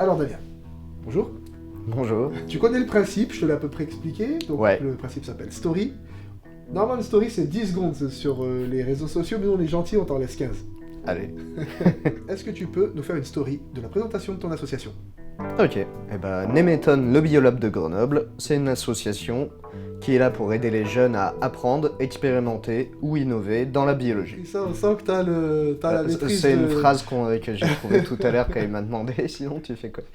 Alors Damien, bonjour. Bonjour. Tu connais le principe, je te l'ai à peu près expliqué. Donc Ouais. le principe s'appelle Story. Normalement, une story, c'est 10 secondes sur les réseaux sociaux, mais nous, on est gentils, on t'en laisse 15. Allez. Est-ce que tu peux nous faire une story de la présentation de ton association? Ok. Eh ben, Nemeton, le Biolab de Grenoble, c'est une association qui est là pour aider les jeunes à apprendre, expérimenter ou innover dans la biologie. Et ça, on sent que t'as la maîtrise C'est de... une phrase que j'ai trouvée tout à l'heure quand il m'a demandé, sinon tu fais quoi?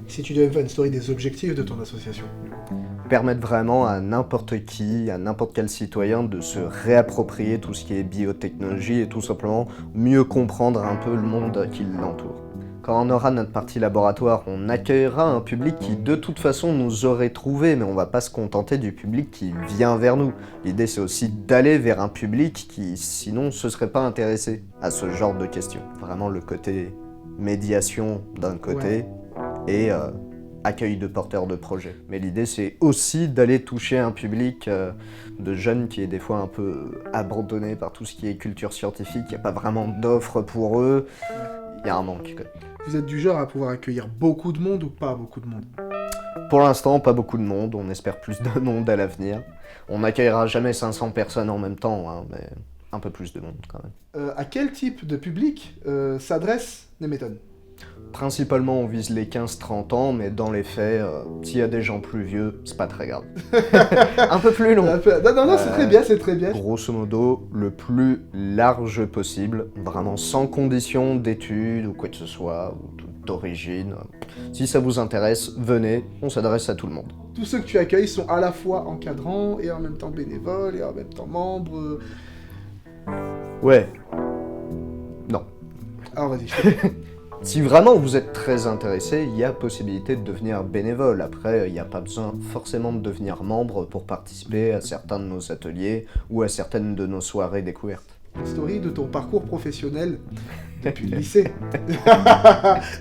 Si tu devais faire une story des objectifs de ton association. Permettre vraiment à n'importe qui, à n'importe quel citoyen de se réapproprier tout ce qui est biotechnologie et tout simplement mieux comprendre un peu le monde qui l'entoure. Quand on aura notre partie laboratoire, on accueillera un public qui de toute façon nous aurait trouvé, mais on va pas se contenter du public qui vient vers nous. L'idée c'est aussi d'aller vers un public qui sinon se serait pas intéressé à ce genre de questions. Vraiment le côté médiation d'un côté et accueil de porteurs de projets. Mais l'idée c'est aussi d'aller toucher un public de jeunes qui est des fois un peu abandonné par tout ce qui est culture scientifique, il n'y a pas vraiment d'offres pour eux, il y a un manque quoi. Vous êtes du genre à pouvoir accueillir beaucoup de monde ou pas beaucoup de monde? Pour l'instant, pas beaucoup de monde, on espère plus de monde à l'avenir. On n'accueillera jamais 500 personnes en même temps, hein, mais un peu plus de monde quand même. À quel type de public s'adresse Nemeton? Principalement, on vise les 15-30 ans, mais dans les faits, s'il y a des gens plus vieux, c'est pas très grave. Un peu plus long. Non, c'est très bien, c'est très bien. Grosso modo, le plus large possible, vraiment sans condition d'études ou quoi que ce soit, ou d'origine. Si ça vous intéresse, venez, on s'adresse à tout le monde. Tous ceux que tu accueilles sont à la fois encadrants et en même temps bénévoles et en même temps membres. Ouais. Non. Alors vas-y, Si vraiment vous êtes très intéressé, il y a possibilité de devenir bénévole. Après, il n'y a pas besoin forcément de devenir membre pour participer à certains de nos ateliers ou à certaines de nos soirées découvertes. une story de ton parcours professionnel depuis le lycée.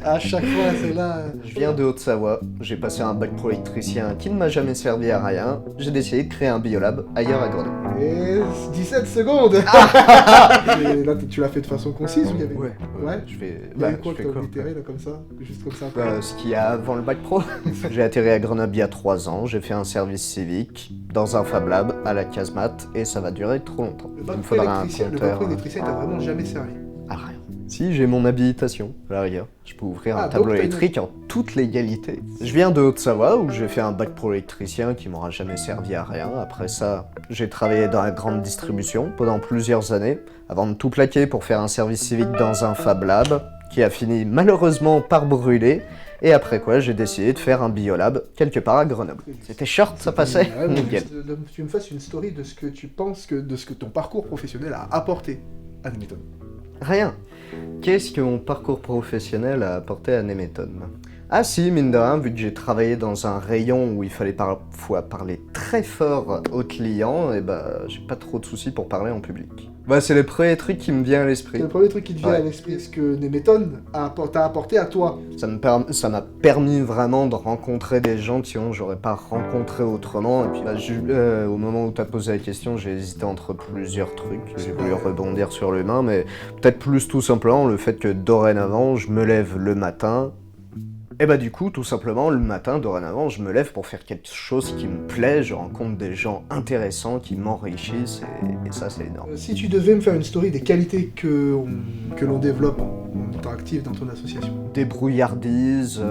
À chaque fois, c'est là. Je viens de Haute-Savoie, j'ai passé un bac pro électricien qui ne m'a jamais servi à rien. J'ai décidé de créer un biolab ailleurs à Grenoble. Et 17 secondes. Et là, tu l'as fait de façon concise ou il y avait... Ouais. Je fais... Il y avait quoi que t'as oblitéré là comme ça? Juste comme ça. Ce qu'il y a avant le bac pro. J'ai atterri à Grenoble il y a 3 ans, j'ai fait un service civique dans un Fab Lab à la casemate et ça va durer trop longtemps. Le Il bac me pro faudra un électricien, compteur. t'a vraiment jamais servi. Ah rien. Si, j'ai mon habilitation, à la rigueur. Je peux ouvrir un donc tableau t'as électrique en toute légalité. Je viens de Haute-Savoie où j'ai fait un bac pro électricien qui m'aura jamais servi à rien. Après ça, j'ai travaillé dans la grande distribution pendant plusieurs années avant de tout plaquer pour faire un service civique dans un Fab Lab qui a fini malheureusement par brûler. Et après quoi, j'ai décidé de faire un biolab quelque part à Grenoble. C'était short, ça passait. Ouais, Nickel. tu me fasses une story de ce que tu penses de ce que ton parcours professionnel a apporté à Nemeton. Rien. Qu'est-ce que mon parcours professionnel a apporté à Nemeton? Ah si, mine de rien, vu que j'ai travaillé dans un rayon où il fallait parfois parler très fort aux clients, et bah j'ai pas trop de soucis pour parler en public. Bah c'est le premier truc qui me vient à l'esprit. C'est le premier truc qui te vient Ouais. à l'esprit, ce que Nemeton t'a apporté à toi. Ça m'a permis vraiment de rencontrer des gens que j'aurais pas rencontré autrement. Et puis bah, au moment où t'as posé la question, j'ai hésité entre plusieurs trucs. J'ai voulu rebondir sur l'humain, mais peut-être plus tout simplement le fait que dorénavant, je me lève le matin. Et bah du coup, tout simplement, le matin, dorénavant, je me lève pour faire quelque chose qui me plaît, je rencontre des gens intéressants qui m'enrichissent, et ça, c'est énorme. Si tu devais me faire une story des qualités que l'on développe en étant actif dans ton association. Débrouillardise,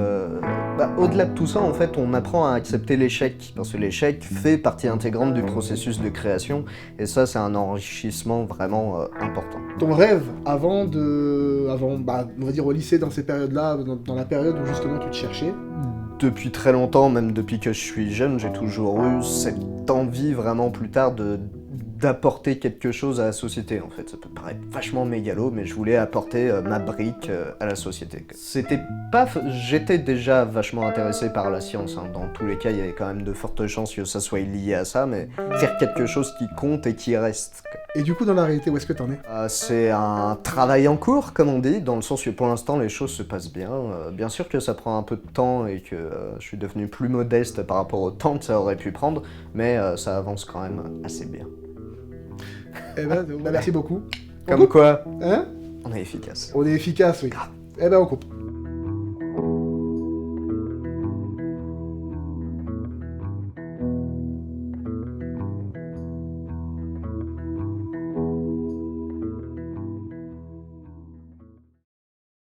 au-delà de tout ça, en fait, on apprend à accepter l'échec, parce que l'échec fait partie intégrante du processus de création, et ça, c'est un enrichissement vraiment important. Ton rêve on va dire au lycée, dans ces périodes-là, dans la période où justement tu te cherchais. Depuis très longtemps, même depuis que je suis jeune, j'ai toujours eu cette envie vraiment plus tard d'apporter quelque chose à la société en fait. Ça peut paraître vachement mégalo, mais je voulais apporter ma brique à la société. J'étais déjà vachement intéressé par la science, hein. Dans tous les cas, il y avait quand même de fortes chances que ça soit lié à ça, mais faire quelque chose qui compte et qui reste. Et du coup, dans la réalité, où est-ce que t'en es? C'est un travail en cours, comme on dit, dans le sens que pour l'instant les choses se passent bien. Bien sûr que ça prend un peu de temps et que je suis devenu plus modeste par rapport au temps que ça aurait pu prendre, mais ça avance quand même assez bien. Eh ben, merci beaucoup. Comme quoi, Hein? on est efficace. On est efficace, oui. Eh ben, on coupe.